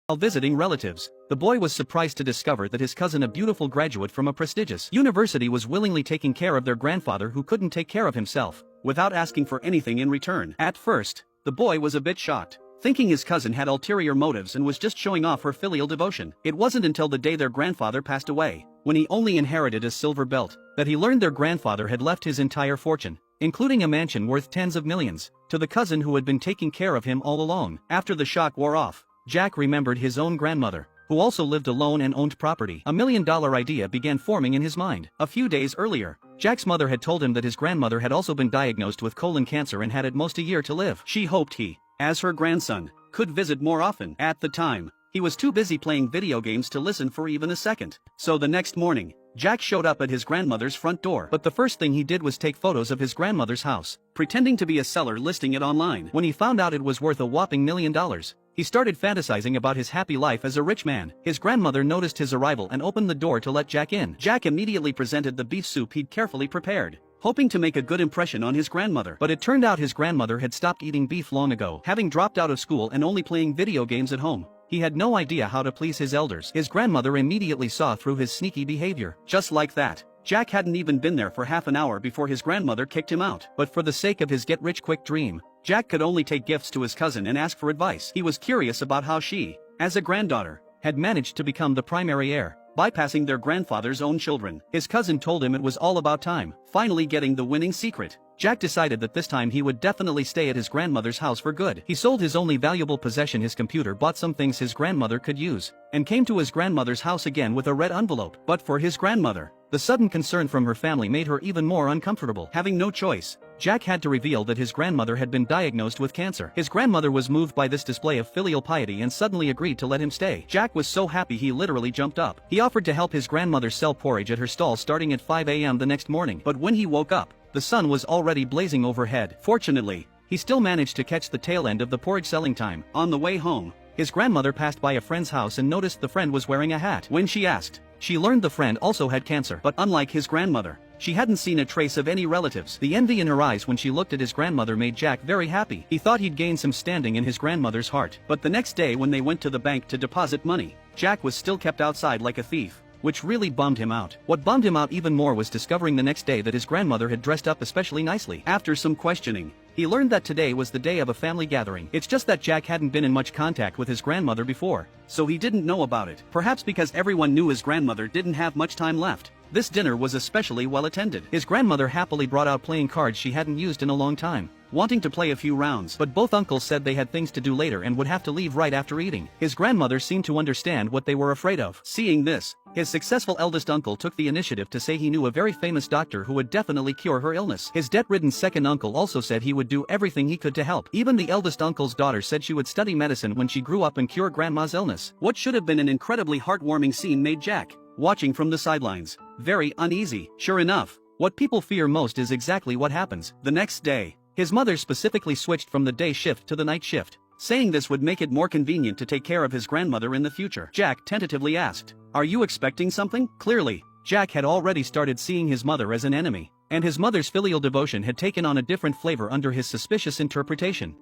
While visiting relatives, the boy was surprised to discover that his cousin, a beautiful graduate from a prestigious university, was willingly taking care of their grandfather who couldn't take care of himself, without asking for anything in return. At first, the boy was a bit shocked, thinking his cousin had ulterior motives and was just showing off her filial devotion. It wasn't until the day their grandfather passed away, when he only inherited a silver belt, that he learned their grandfather had left his entire fortune, including a mansion worth tens of millions, to the cousin who had been taking care of him all along. After the shock wore off, Jack remembered his own grandmother, who also lived alone and owned property. $1 million idea began forming in his mind. A few days earlier, Jack's mother had told him that his grandmother had also been diagnosed with colon cancer and had at most a year to live. She hoped he, as her grandson, could visit more often. At the time, he was too busy playing video games to listen for even a second. So the next morning, Jack showed up at his grandmother's front door. But the first thing he did was take photos of his grandmother's house, pretending to be a seller listing it online. When he found out it was worth a whopping $1 million, he started fantasizing about his happy life as a rich man. His grandmother noticed his arrival and opened the door to let Jack in. Jack immediately presented the beef soup he'd carefully prepared, hoping to make a good impression on his grandmother. But it turned out his grandmother had stopped eating beef long ago, having dropped out of school and only playing video games at home. He had no idea how to please his elders. His grandmother immediately saw through his sneaky behavior. Just like that, Jack hadn't even been there for half an hour before his grandmother kicked him out. But for the sake of his get-rich-quick dream, Jack could only take gifts to his cousin and ask for advice. He was curious about how she, as a granddaughter, had managed to become the primary heir, bypassing their grandfather's own children. His cousin told him it was all about time, finally getting the winning secret. Jack decided that this time he would definitely stay at his grandmother's house for good. He sold his only valuable possession, his computer, bought some things his grandmother could use, and came to his grandmother's house again with a red envelope. But for his grandmother, the sudden concern from her family made her even more uncomfortable. Having no choice, Jack had to reveal that his grandmother had been diagnosed with cancer. His grandmother was moved by this display of filial piety and suddenly agreed to let him stay. Jack was so happy he literally jumped up. He offered to help his grandmother sell porridge at her stall starting at 5 a.m. the next morning. But when he woke up, the sun was already blazing overhead. Fortunately, he still managed to catch the tail end of the porridge selling time. On the way home, his grandmother passed by a friend's house and noticed the friend was wearing a hat. When she asked, she learned the friend also had cancer. But unlike his grandmother, she hadn't seen a trace of any relatives. The envy in her eyes when she looked at his grandmother made Jack very happy. He thought he'd gained some standing in his grandmother's heart. But the next day when they went to the bank to deposit money, Jack was still kept outside like a thief, which really bummed him out. What bummed him out even more was discovering the next day that his grandmother had dressed up especially nicely. After some questioning, he learned that today was the day of a family gathering. It's just that Jack hadn't been in much contact with his grandmother before, so he didn't know about it. Perhaps because everyone knew his grandmother didn't have much time left, this dinner was especially well attended. His grandmother happily brought out playing cards she hadn't used in a long time, wanting to play a few rounds. But both uncles said they had things to do later and would have to leave right after eating. His grandmother seemed to understand what they were afraid of. Seeing this, his successful eldest uncle took the initiative to say he knew a very famous doctor who would definitely cure her illness. His debt-ridden second uncle also said he would do everything he could to help. Even the eldest uncle's daughter said she would study medicine when she grew up and cure grandma's illness. What should have been an incredibly heartwarming scene made Jack, watching from the sidelines, very uneasy. Sure enough, what people fear most is exactly what happens. The next day, his mother specifically switched from the day shift to the night shift, saying this would make it more convenient to take care of his grandmother in the future. Jack tentatively asked, "Are you expecting something?" Clearly, Jack had already started seeing his mother as an enemy, and his mother's filial devotion had taken on a different flavor under his suspicious interpretation.